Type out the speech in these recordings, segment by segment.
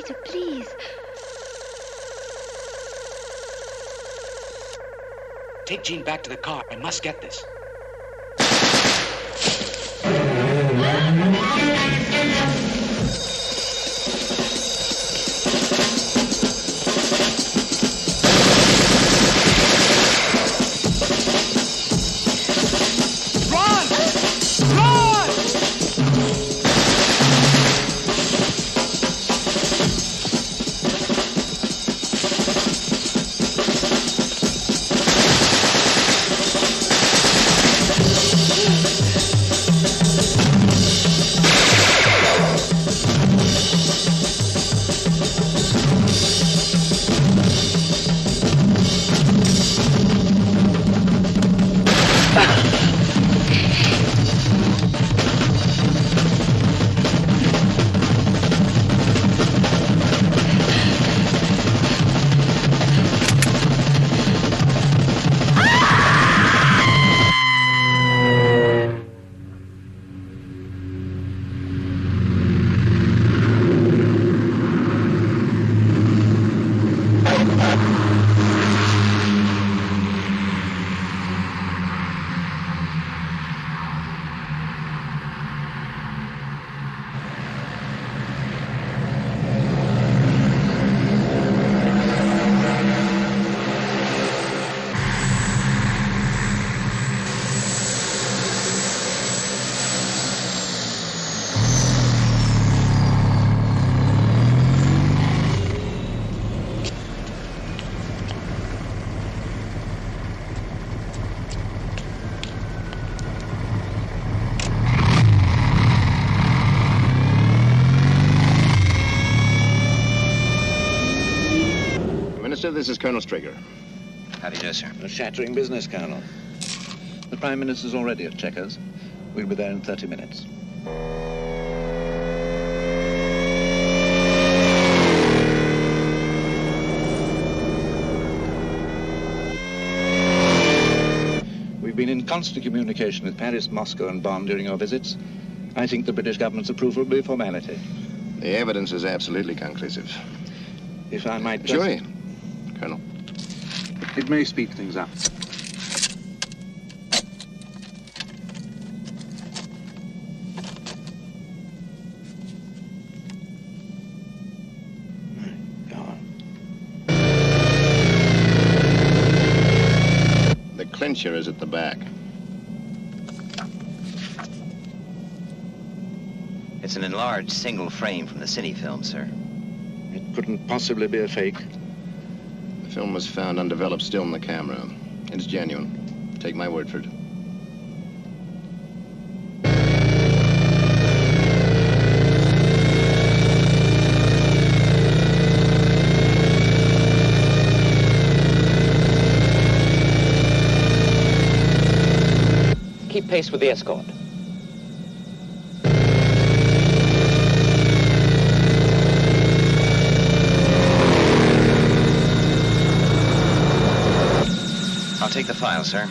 Peter, please. Take Jean back to the car. I must get this. This is Colonel Strager. How do you do, sir? A shattering business, Colonel. The Prime Minister's already at Chequers. We'll be there in 30 minutes. We've been in constant communication with Paris, Moscow, and Bonn during your visits. I think the British government's approval will be a formality. The evidence is absolutely conclusive. If I might... Sure, Colonel. It may speed things up. Go on. The clincher is at the back. It's an enlarged single frame from the cine film, sir. It couldn't possibly be a fake. The film was found undeveloped still in the camera. It's genuine. Take my word for it. Keep pace with the escort. I'll take the file, sir.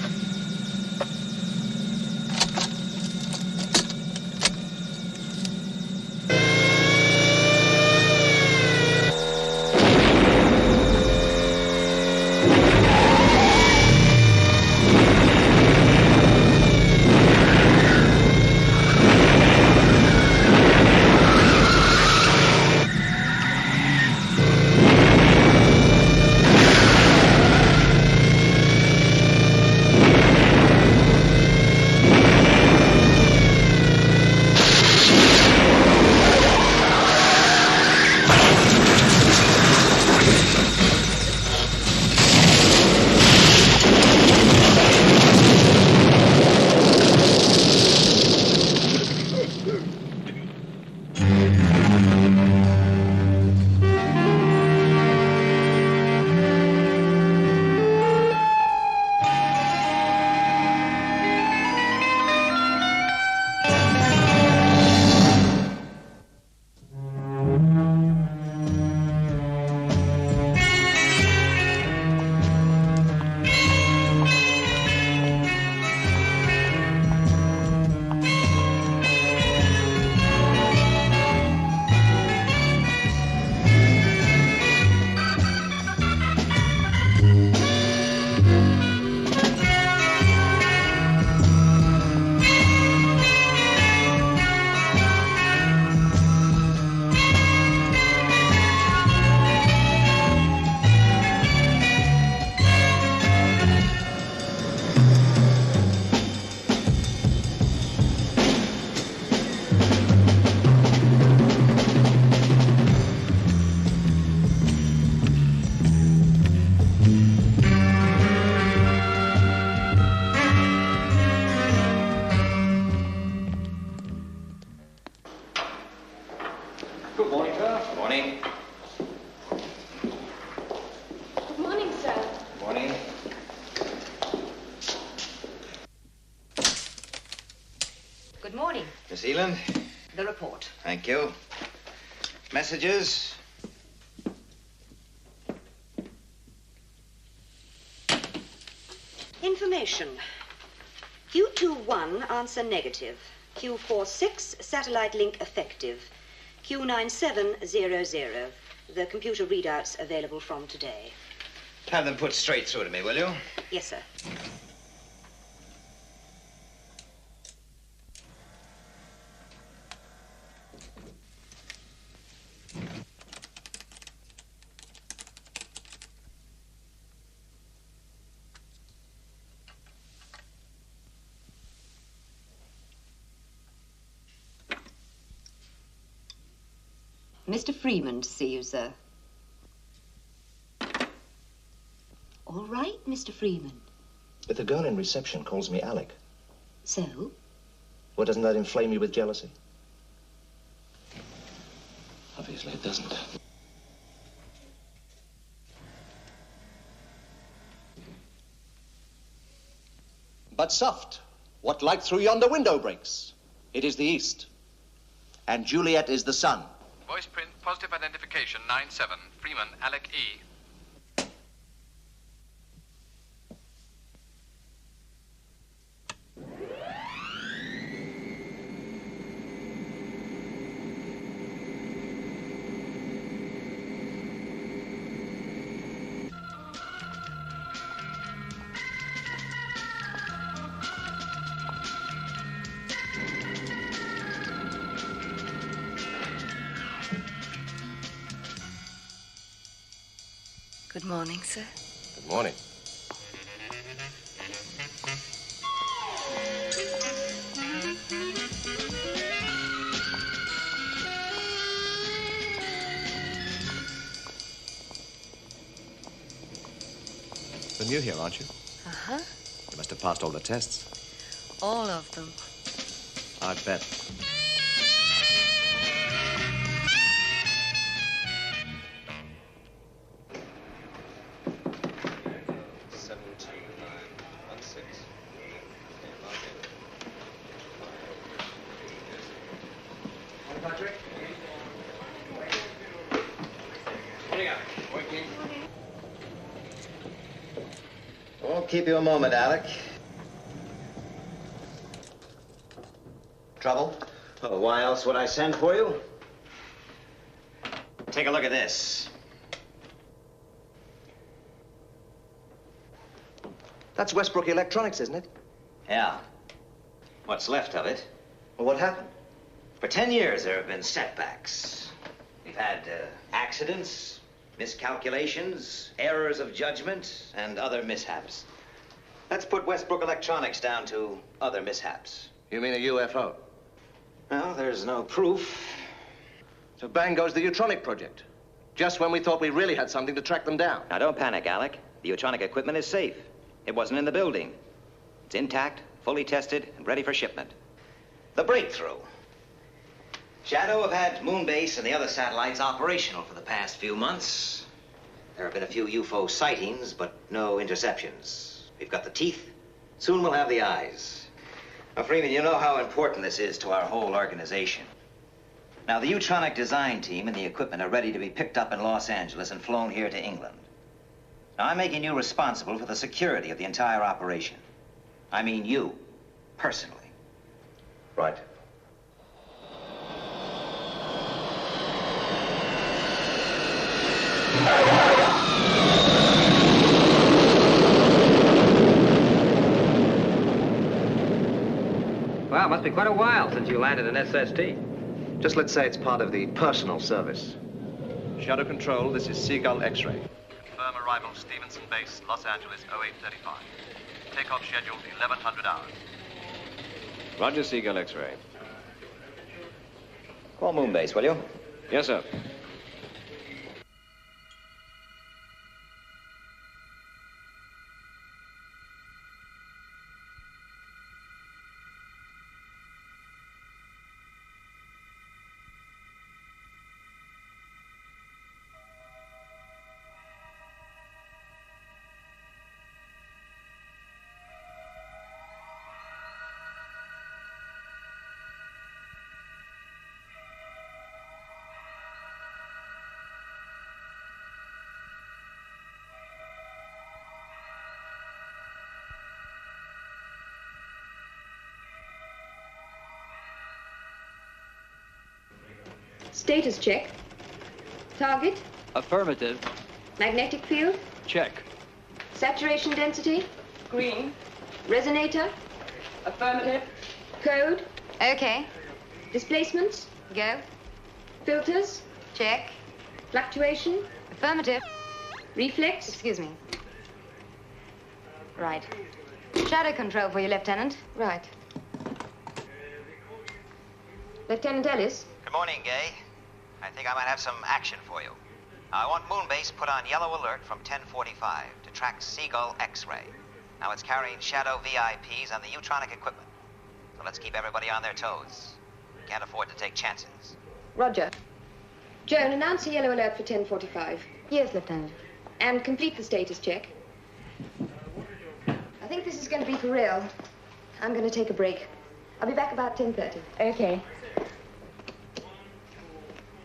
Good morning. Miss Eland. The report. Thank you. Messages? Information. Q21, answer negative. Q46, satellite link effective. Q9700. The computer readouts available from today. Have them put straight through to me, will you? Yes, sir. Mr. Freeman to see you, sir. All right, Mr. Freeman. But the girl in reception calls me Alec. So? Well, doesn't that inflame you with jealousy? Obviously it doesn't. But soft, what light through yonder window breaks? It is the east, and Juliet is the sun. Voice print, positive identification, 9-7. Freeman, Alec E. Good morning, sir. Good morning. You're new here, aren't you? Uh-huh. You must have passed all the tests. All of them. I bet. Won't keep you a moment, Alec. Trouble? Oh, why else would I send for you? Take a look at this. That's Westbrook Electronics, isn't it? Yeah. What's left of it. Well, what happened? For 10 years, there have been setbacks. We've had accidents, miscalculations, errors of judgment, and other mishaps. Let's put Westbrook Electronics down to other mishaps. You mean a UFO? Well, there's no proof. So bang goes the Utronic project. Just when we thought we really had something to track them down. Now, don't panic, Alec. The Utronic equipment is safe. It wasn't in the building. It's intact, fully tested, and ready for shipment. The breakthrough. Shadow have had Moonbase and the other satellites operational for the past few months. There have been a few UFO sightings, but no interceptions. We've got the teeth. Soon we'll have the eyes. Now, Freeman, you know how important this is to our whole organization. Now, the Utronic design team and the equipment are ready to be picked up in Los Angeles and flown here to England. Now, I'm making you responsible for the security of the entire operation. I mean you, personally. Right. Well, it must be quite a while since you landed an SST. Just let's say it's part of the personal service. Shadow Control, this is Seagull X-ray. Confirm arrival Stevenson Base, Los Angeles, 0835. Takeoff scheduled 1100 hours. Roger, Seagull X-ray. Call Moonbase, will you? Yes, sir. Status check. Target. Affirmative. Magnetic field. Check. Saturation density. Green. Resonator. Affirmative. Code. Okay. Displacements. Go. Filters. Check. Fluctuation. Affirmative. Reflex. Excuse me. Right. Shadow control for you, Lieutenant. Right. Lieutenant Ellis. Good morning, Gay. I think I might have some action for you. I want Moonbase put on yellow alert from 1045 to track Seagull X-ray. Now it's carrying shadow VIPs on the Utronic equipment. So let's keep everybody on their toes. Can't afford to take chances. Roger. Joan, announce a yellow alert for 1045. Yes, Lieutenant. And complete the status check. I think this is going to be for real. I'm going to take a break. I'll be back about 10:30. Okay.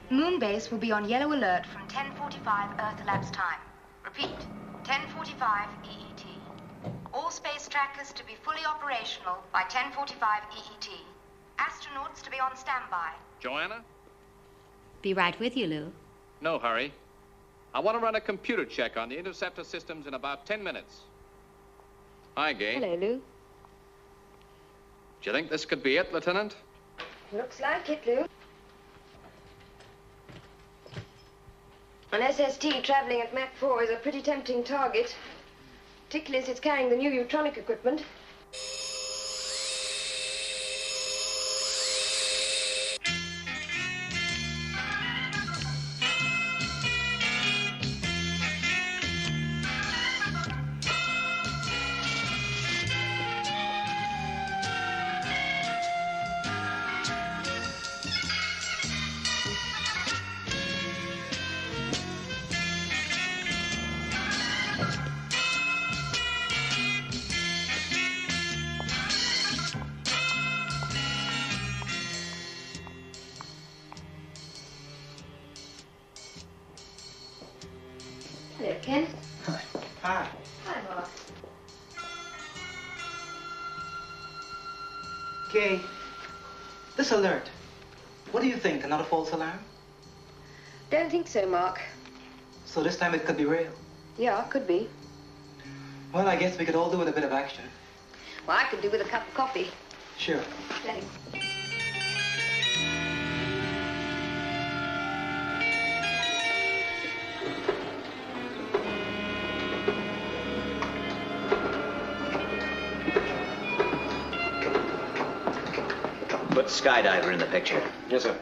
Moonbase will be on yellow alert from 10:45 Earth elapsed time. Repeat, 10:45 EET. All space trackers to be fully operational by 10:45 EET. Astronauts to be on standby. Joanna? Be right with you, Lou. No hurry. I want to run a computer check on the interceptor systems in about 10 minutes. Hi, Gay. Hello, Lou. Do you think this could be it, Lieutenant? Looks like it, Lou. An SST traveling at Mach 4 is a pretty tempting target. Particularly as it's carrying the new Utronic equipment. Hello, Ken. Hi. Hi, Mark. Gay, this alert, what do you think? Another false alarm? Don't think so, Mark. So this time it could be real? Yeah, could be. Well, I guess we could all do with a bit of action. Well, I could do with a cup of coffee. Sure. Thanks. Put Skydiver in the picture. Yes, sir.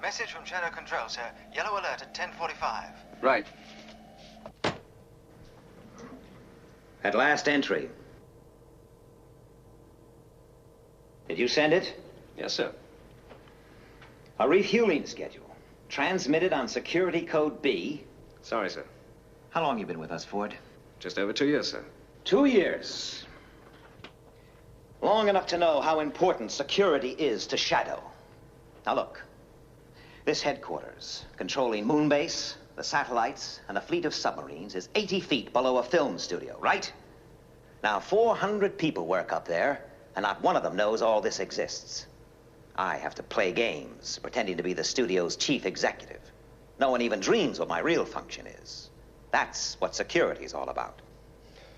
Message from Shadow Control, sir. Yellow alert at 10:45. Right. At last entry. Did you send it? Yes, sir. A refueling schedule. Transmitted on security code B. Sorry, sir. How long you been with us, Ford? Just over 2 years, sir. 2 years. Long enough to know how important security is to Shadow. Now look. This headquarters, controlling Moonbase, the satellites, and a fleet of submarines, is 80 feet below a film studio, right? Now, 400 people work up there, and not one of them knows all this exists. I have to play games, pretending to be the studio's chief executive. No one even dreams what my real function is. That's what security's all about.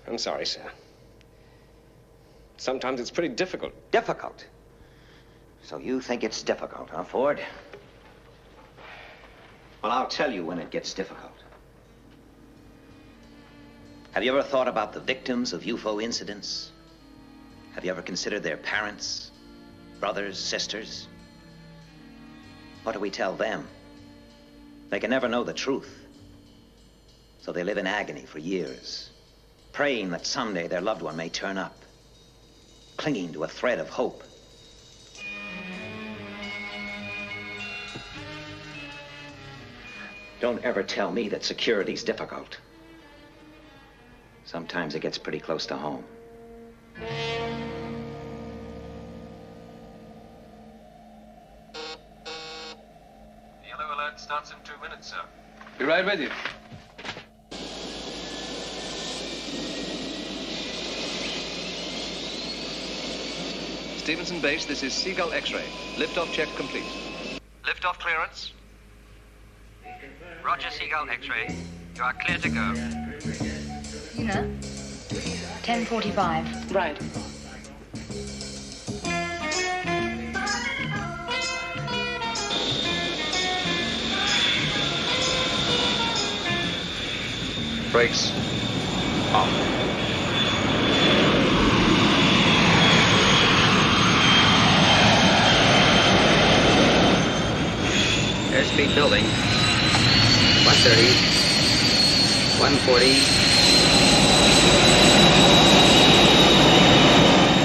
I'm sorry, sir. Sometimes it's pretty difficult. Difficult? So you think it's difficult, huh, Ford? Well, I'll tell you when it gets difficult. Have you ever thought about the victims of UFO incidents? Have you ever considered their parents, brothers, sisters? What do we tell them? They can never know the truth. So they live in agony for years, praying that someday their loved one may turn up, clinging to a thread of hope. Don't ever tell me that security's difficult. Sometimes it gets pretty close to home. Yellow alert starts in 2 minutes, sir. Be right with you. Stevenson Base, this is Seagull X-ray. Liftoff check complete. Liftoff clearance. Roger, Seagull X-ray. You are clear to go. Una, 10:45. Right. Brakes off. Airspeed building. 130. 140.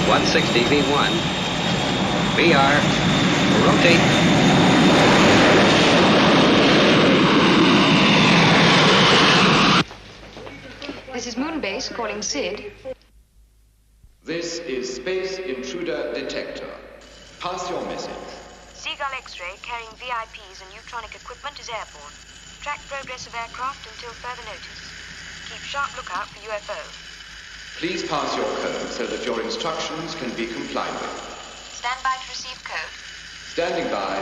160 V1. VR. Rotate. This is Moonbase calling Sid. This is Space Intruder Detector. Pass your message. Seagull X-ray carrying VIPs and neutronic equipment is airborne. Track progress of aircraft until further notice. Keep sharp lookout for UFO. Please pass your code so that your instructions can be complied with. Stand by to receive code. Standing by.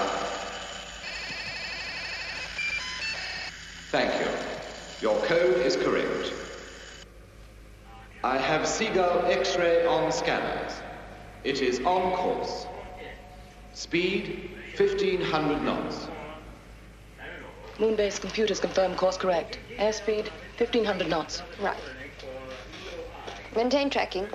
Thank you. Your code is correct. I have Seagull X-ray on scanners. It is on course. Speed 1,500 knots. Moonbase computers confirm course correct. Airspeed 1,500 knots. Right. Maintain tracking.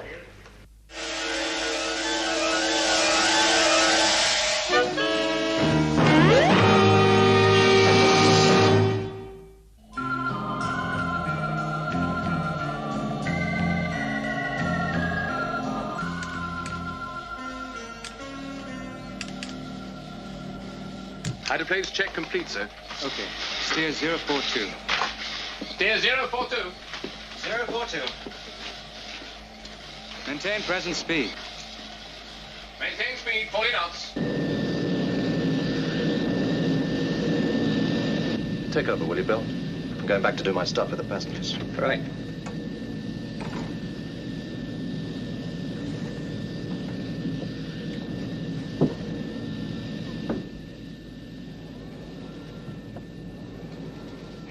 Hydroplanes check complete, sir. Okay. Steer 042. Steer 042. 042. Maintain present speed. Maintain speed, 40 knots. Take over, will you, Bill? I'm going back to do my stuff with the passengers. Right.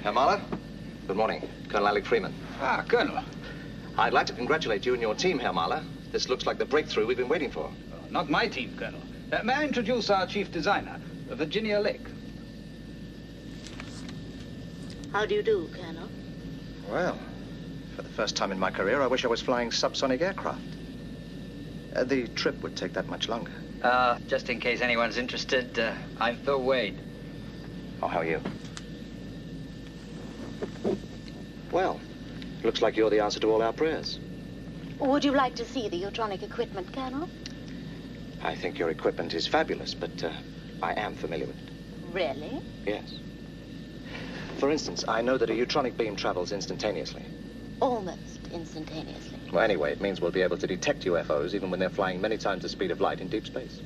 Herr Mahler? Good morning. Colonel Alec Freeman. Ah, Colonel. I'd like to congratulate you and your team, Herr Mahler. This looks like the breakthrough we've been waiting for. Not my team, Colonel. May I introduce our chief designer, Virginia Lake? How do you do, Colonel? Well, for the first time in my career, I wish I was flying subsonic aircraft. The trip would take that much longer. Just in case anyone's interested, I'm Phil Wade. Oh, how are you? Well, looks like you're the answer to all our prayers. Would you like to see the neutronic equipment, Colonel? I think your equipment is fabulous, but I am familiar with it. Really? Yes. For instance, I know that a neutronic beam travels instantaneously. Almost instantaneously. Well, anyway, it means we'll be able to detect UFOs even when they're flying many times the speed of light in deep space.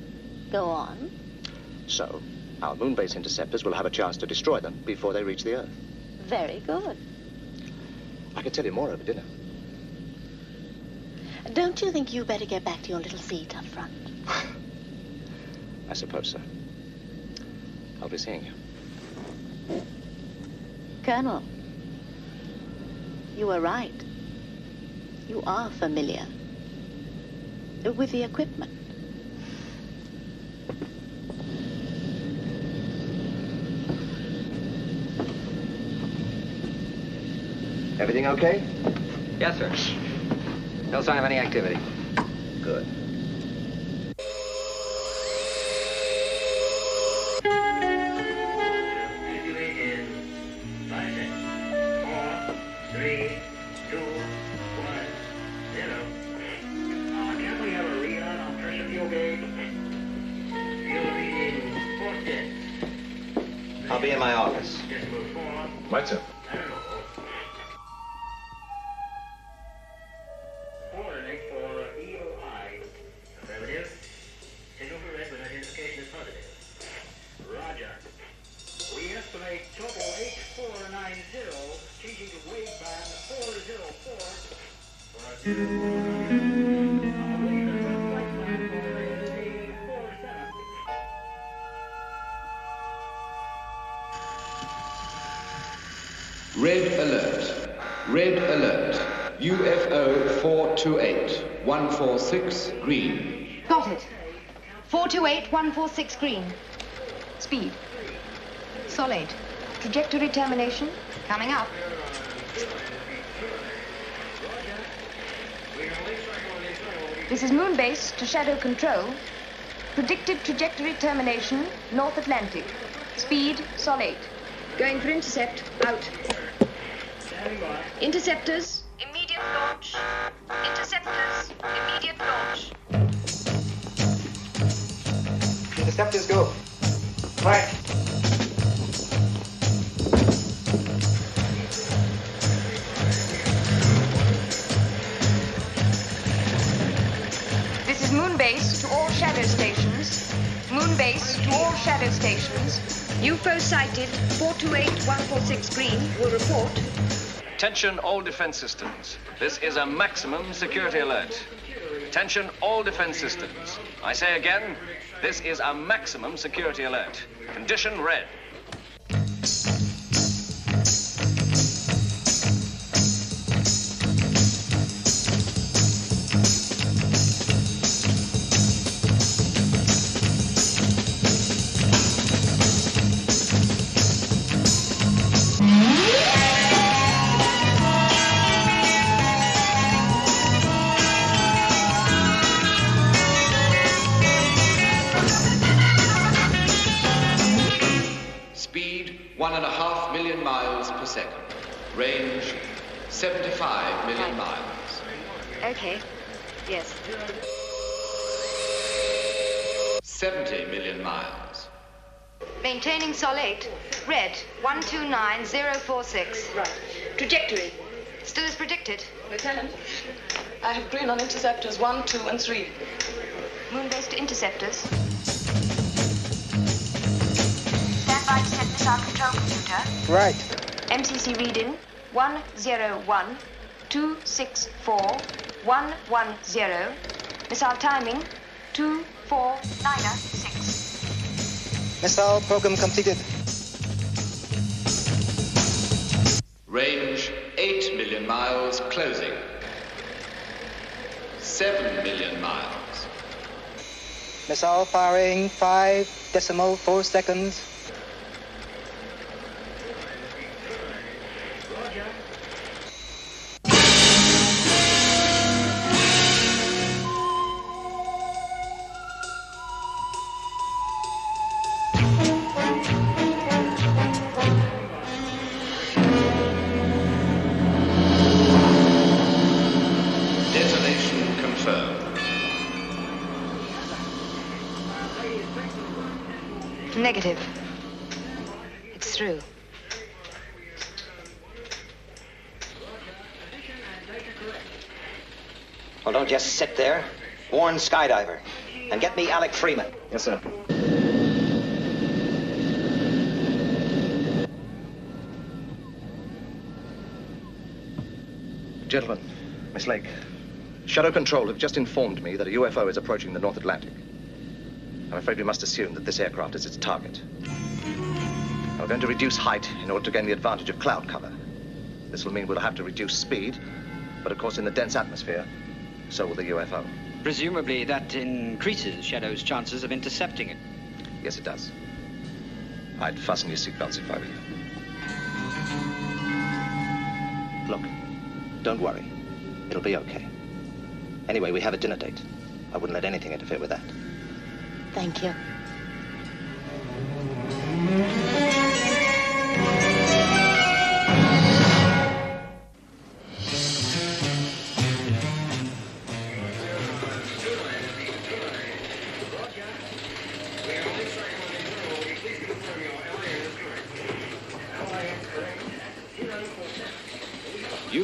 Go on. So, our moon-base interceptors will have a chance to destroy them before they reach the Earth. Very good. I could tell you more over dinner. Don't you think you better get back to your little seat up front? I suppose so. I'll be seeing you. Colonel, you were right. You are familiar with the equipment. Everything okay? Yes, sir. No sign of any activity. Good. I'll be in my office. Right, sir. Warning for EOI. Affirmative. Signal for red when identification is positive. Roger. We estimate total H490, changing to wave band 404 for a 2. Red alert. Red alert. UFO 428. 146 green. Got it. 428, 146 green. Speed. Solid. Trajectory termination. Coming up. This is Moonbase to Shadow Control. Predicted trajectory termination, North Atlantic. Speed, solid. Going for intercept. Out. Interceptors. Immediate launch. Interceptors. Immediate launch. Interceptors go. Right. This is Moonbase to all shadow stations. Moonbase to all shadow stations. UFO sighted, 428-146 green, will report. Attention all defense systems. This is a maximum security alert. Attention all defense systems. I say again, this is a maximum security alert. Condition red. Speed 1.5 million miles per second. Range 75 million miles. Okay. Yes. 70 million miles. Maintaining solid. Red, 129046. Right. Trajectory. Still as predicted. Lieutenant, I have green on interceptors 1, 2, and 3. Moonbase to interceptors. Stand by to set missile control computer. Right. MCC reading 101-264-110. Missile timing 2496. Missile program completed. Range 8 million miles closing. 7 million miles. Missile firing 5.4 seconds. Detonation confirmed. Negative. It's through. Well, don't just sit there. Warn Skydiver. And get me Alec Freeman. Yes, sir. Gentlemen, Miss Lake, Shadow Control have just informed me that a UFO is approaching the North Atlantic. I'm afraid we must assume that this aircraft is its target. We're going to reduce height in order to gain the advantage of cloud cover. This will mean we'll have to reduce speed, but of course in the dense atmosphere, so will the UFO. Presumably that increases Shadow's chances of intercepting it. Yes, it does. I'd fasten your seatbelts if I were you. Look, don't worry. It'll be okay. Anyway, we have a dinner date. I wouldn't let anything interfere with that. Thank you.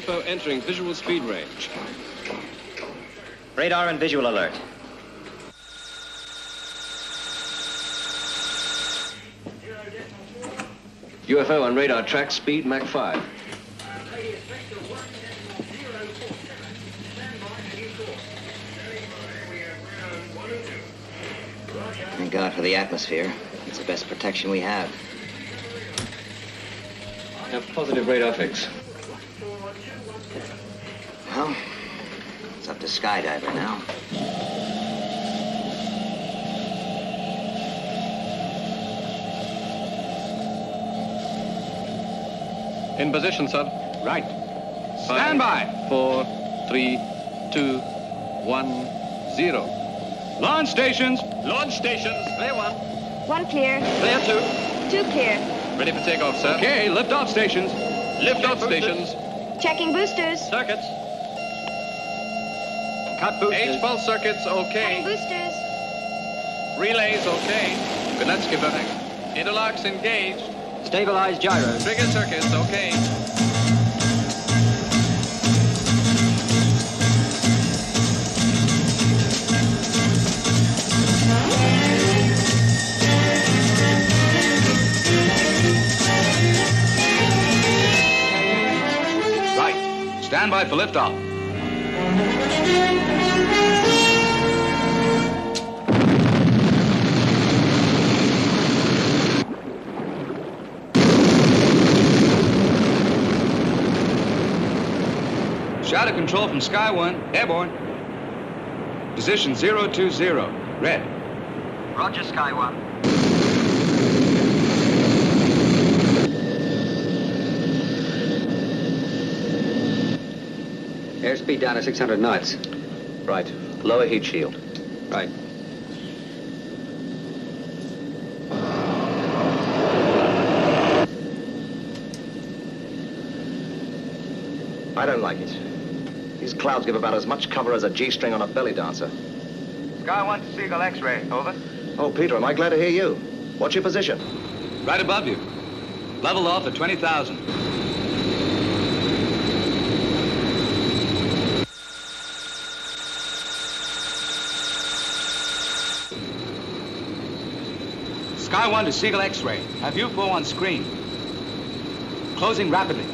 UFO entering visual speed range. Radar and visual alert. UFO on radar track, speed Mach 5. Thank God for the atmosphere. It's the best protection we have. I have positive radar fix. Well, it's up to skydiver now. In position, sir. Right. Stand by. 4, 3, 2, 1, 0. Launch stations. Launch stations. Clear 1. 1 clear. Clear 2. 2 clear. Ready for takeoff, sir. Okay, lift-off stations. Lift-off stations. Checking boosters. Circuits. Cut boosters. H-pulse circuits, okay. Cutting boosters. Relays, okay. Good, let's give everything. Interlocks engaged. Stabilize gyros. Trigger circuits, okay. Right. Stand by for liftoff. Shadow control from Sky 1, airborne. Position 020, red. Roger, Sky 1. Airspeed down to 600 knots. Right. Lower heat shield. Right. I don't like it. These clouds give about as much cover as a G-string on a belly dancer. Sky 1 to Seagull X-ray, over. Oh, Peter, am I glad to hear you. What's your position? Right above you. Level off at 20,000. Sky 1 to Seagull X-ray. Have UFO on screen. Closing rapidly.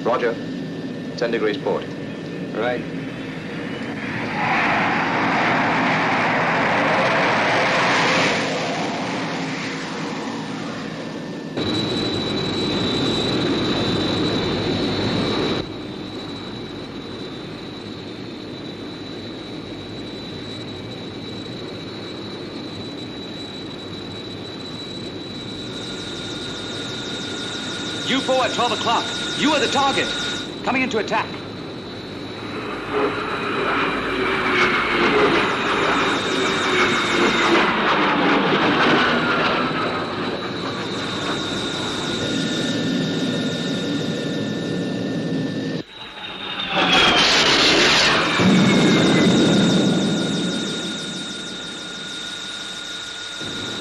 Roger. 10 degrees port. Right. UFO at 12 o'clock. You are the target. Coming into attack.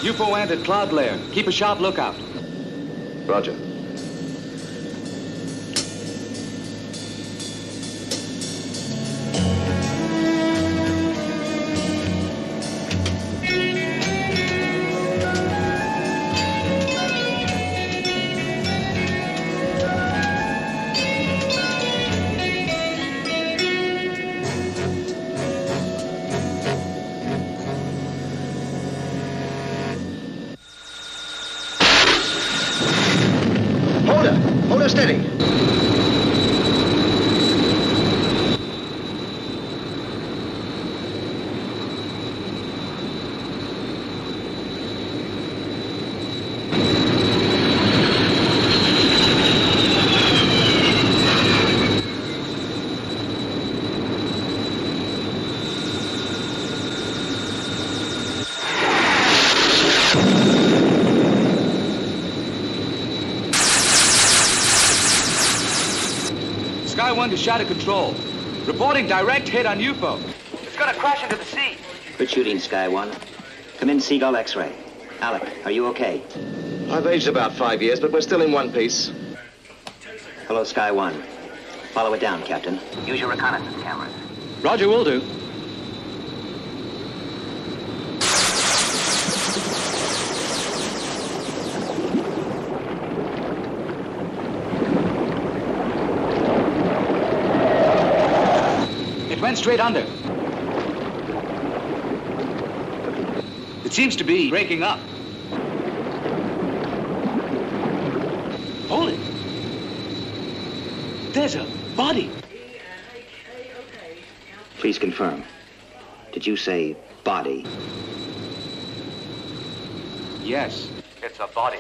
UFO entered cloud layer. Keep a sharp lookout. Roger. Hold her steady. Sky 1 to Shadow Control. Reporting direct hit on UFO. It's gonna crash into the sea. Good shooting, Sky 1. Come in, Seagull X-ray. Alec, are you okay? I've aged about 5 years, but we're still in one piece. Hello, Sky 1. Follow it down, Captain. Use your reconnaissance cameras. Roger, will do. It went straight under. It seems to be breaking up. Hold it. There's a body. Please confirm. Did you say body? Yes. It's a body.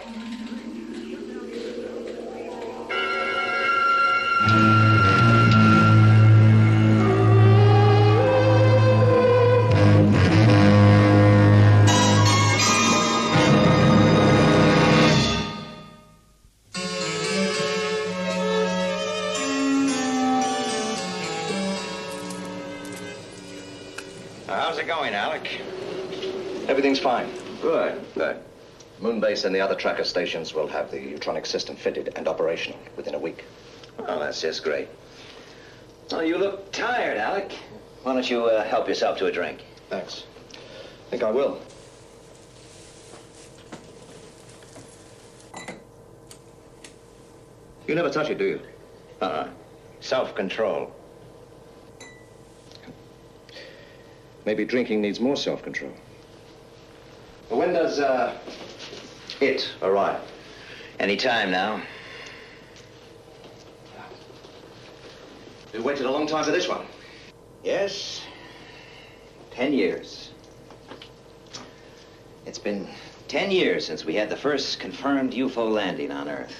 How's it going, Alec? Everything's fine. Good, good. Moonbase and the other tracker stations will have the Utronic system fitted and operational within a week. Oh, that's just great. Well, you look tired, Alec. Why don't you help yourself to a drink? Thanks. I think I will. You never touch it, do you? Self-control. Maybe drinking needs more self-control. Well, when does, it arrive? Any time now. You waited a long time for this one. Yes. 10 years. It's been 10 years since we had the first confirmed UFO landing on Earth.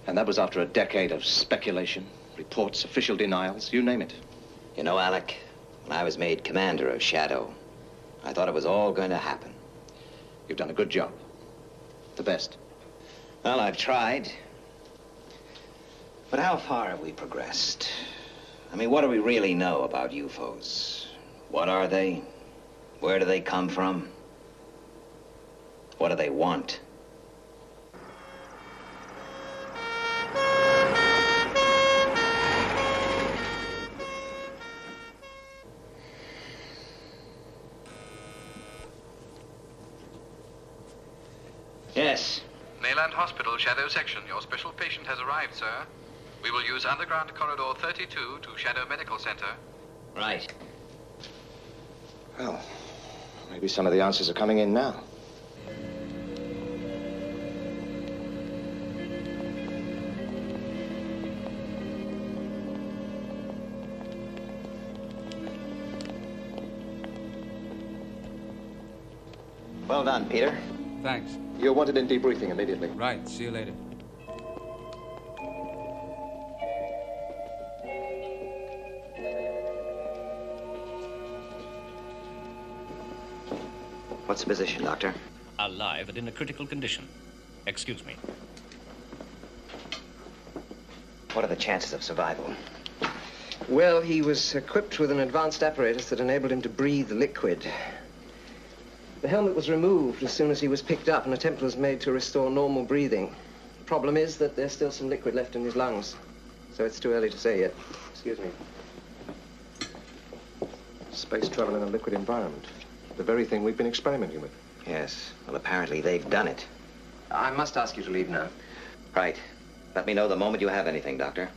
And that was after a decade of speculation, reports, official denials, you name it. You know, Alec, when I was made commander of Shadow, I thought it was all going to happen. You've done a good job. The best. Well, I've tried. But how far have we progressed? I mean, what do we really know about UFOs? What are they? Where do they come from? What do they want? Yes. Mayland Hospital, Shadow Section. Your special patient has arrived, sir. We will use underground corridor 32 to Shadow Medical Center. Right. Well, maybe some of the answers are coming in now. Well done, Peter. Thanks. You're wanted in debriefing immediately. Right. See you later. What's the position, Doctor? Alive and in a critical condition. Excuse me. What are the chances of survival? Well, he was equipped with an advanced apparatus that enabled him to breathe liquid. The helmet was removed as soon as he was picked up. An attempt was made to restore normal breathing. The problem is that there's still some liquid left in his lungs, so it's too early to say yet. Excuse me. Space travel in a liquid environment. The very thing we've been experimenting with. Yes. Well, apparently they've done it. I must ask you to leave now. Right. Let me know the moment you have anything, Doctor.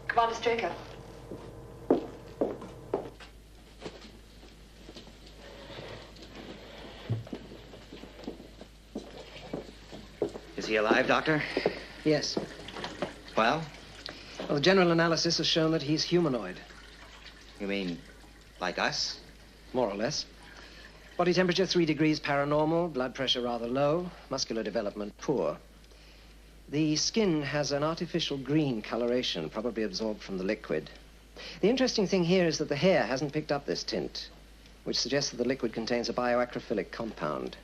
Commander Straker. Is he alive, Doctor? Yes. Well? Well, the general analysis has shown that he's humanoid. You mean like us? More or less. Body temperature 3 degrees paranormal, blood pressure rather low, muscular development poor. The skin has an artificial green coloration, probably absorbed from the liquid. The interesting thing here is that the hair hasn't picked up this tint, which suggests that the liquid contains a bioacrophilic compound.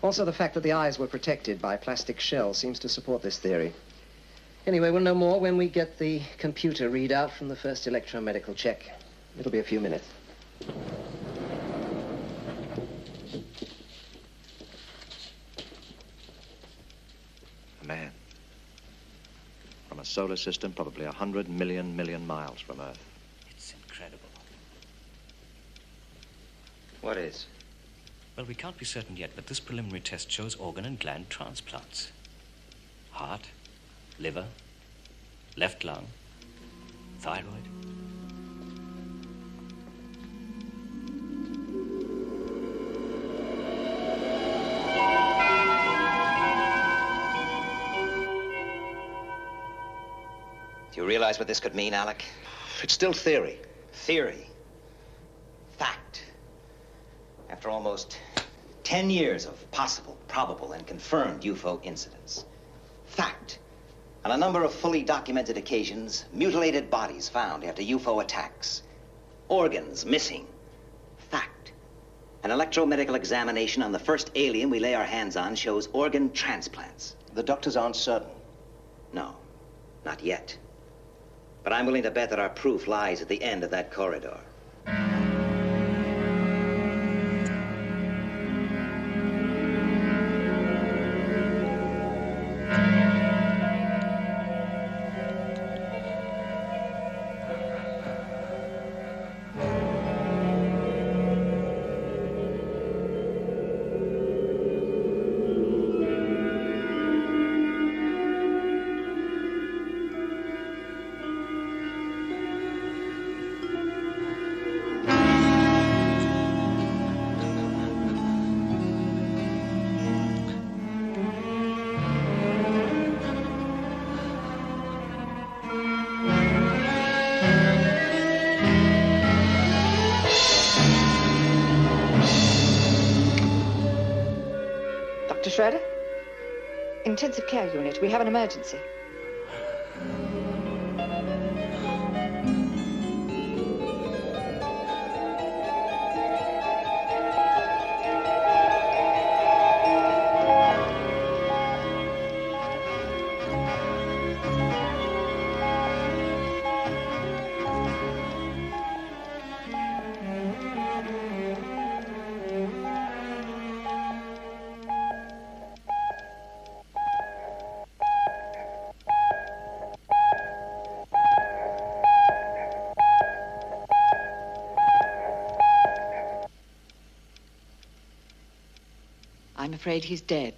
Also, the fact that the eyes were protected by plastic shells seems to support this theory. Anyway, we'll know more when we get the computer readout from the first electromedical check. It'll be a few minutes. A man. From a solar system probably 100 million miles from Earth. It's incredible. What is? Well, we can't be certain yet, but this preliminary test shows organ and gland transplants. Heart, liver, left lung, thyroid. Do you realize what this could mean, Alec? It's still theory. Theory. Fact. After almost 10 years of possible, probable, and confirmed UFO incidents. Fact. On a number of fully documented occasions, mutilated bodies found after UFO attacks. Organs missing. Fact. An electromedical examination on the first alien we lay our hands on shows organ transplants. The doctors aren't certain. No, not yet. But I'm willing to bet that our proof lies at the end of that corridor. Schroeder? Intensive care unit. We have an emergency. I'm afraid he's dead.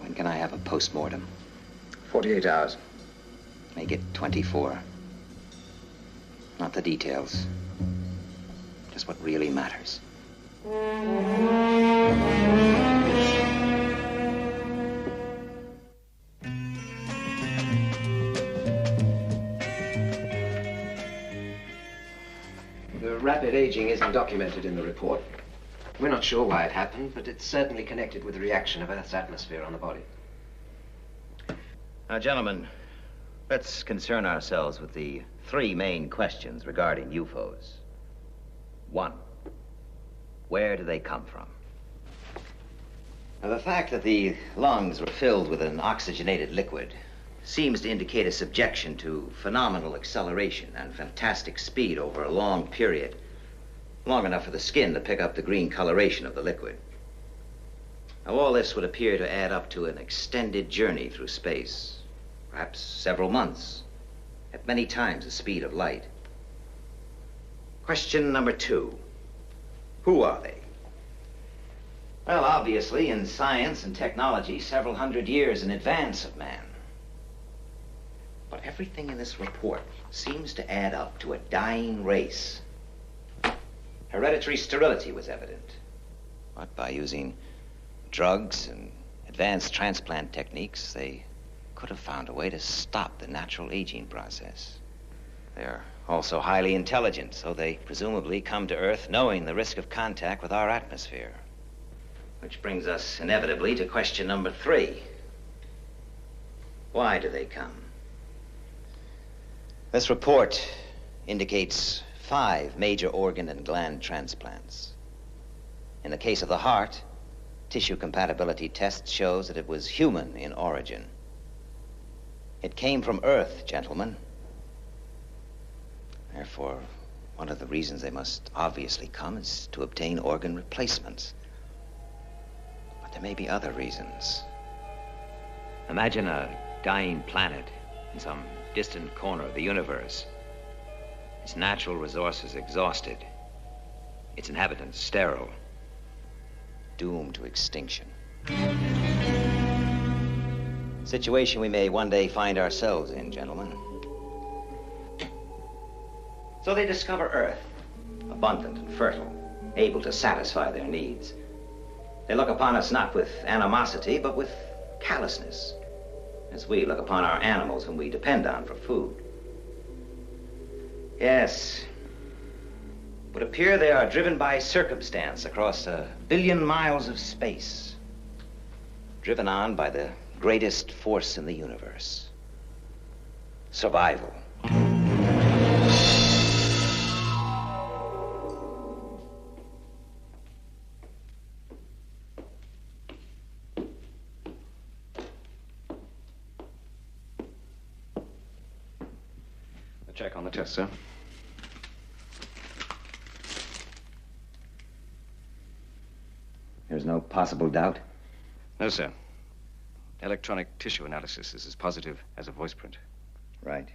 When can I have a post-mortem? 48 hours. Make it 24. Not the details. Just what really matters. The rapid aging isn't documented in the report. We're not sure why it happened, but it's certainly connected with the reaction of Earth's atmosphere on the body. Now, gentlemen, let's concern ourselves with the three main questions regarding UFOs. 1. Where do they come from? Now, the fact that the lungs were filled with an oxygenated liquid seems to indicate a subjection to phenomenal acceleration and fantastic speed over a long period, long enough for the skin to pick up the green coloration of the liquid. Now, all this would appear to add up to an extended journey through space, perhaps several months, at many times the speed of light. Question number 2. Who are they? Well, obviously, in science and technology, several hundred years in advance of man. But everything in this report seems to add up to a dying race. Hereditary sterility was evident. But by using drugs and advanced transplant techniques, they could have found a way to stop the natural aging process. They're also highly intelligent, so they presumably come to Earth knowing the risk of contact with our atmosphere. Which brings us inevitably to question number 3. Why do they come? This report indicates 5 major organ and gland transplants. In the case of the heart, tissue compatibility test shows that it was human in origin. It came from Earth, gentlemen. Therefore, one of the reasons they must obviously come is to obtain organ replacements. But there may be other reasons. Imagine a dying planet in some distant corner of the universe. Its natural resources exhausted. Its inhabitants sterile. Doomed to extinction. Situation we may one day find ourselves in, gentlemen. So they discover Earth, abundant and fertile, able to satisfy their needs. They look upon us not with animosity, but with callousness, as we look upon our animals whom we depend on for food. Yes, it would appear they are driven by circumstance across 1 billion miles of space, driven on by the greatest force in the universe: survival. Check on the test, sir. There's no possible doubt? No, sir. Electronic tissue analysis is as positive as a voice print. Right.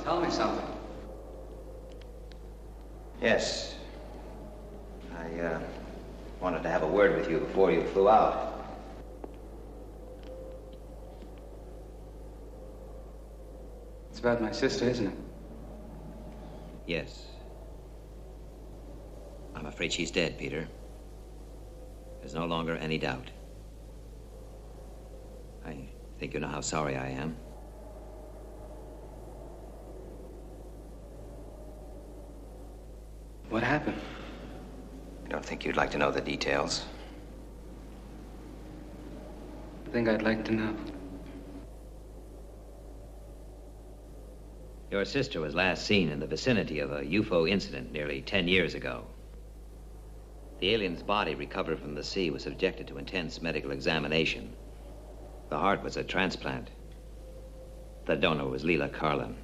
Tell me something. Yes. I wanted to have a word with you before you flew out. It's about my sister, isn't it? Yes. I'm afraid she's dead, Peter. There's no longer any doubt. I think you know how sorry I am. What happened? I don't think you'd like to know the details. I think I'd like to know. Your sister was last seen in the vicinity of a UFO incident nearly 10 years ago. The alien's body recovered from the sea was subjected to intense medical examination. The heart was a transplant. The donor was Leela Carlin.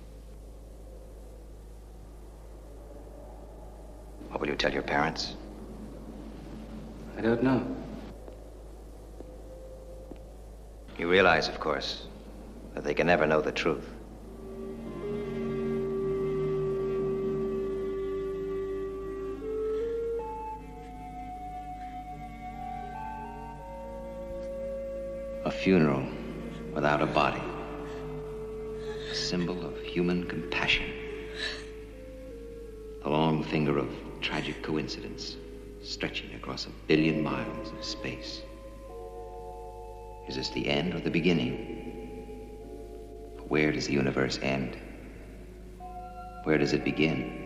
What will you tell your parents? I don't know. You realize, of course, that they can never know the truth. A funeral without a body. A symbol of human compassion. The long finger of tragic coincidence stretching across 1 billion miles of space. Is this the end or the beginning? Where does the universe end? Where does it begin?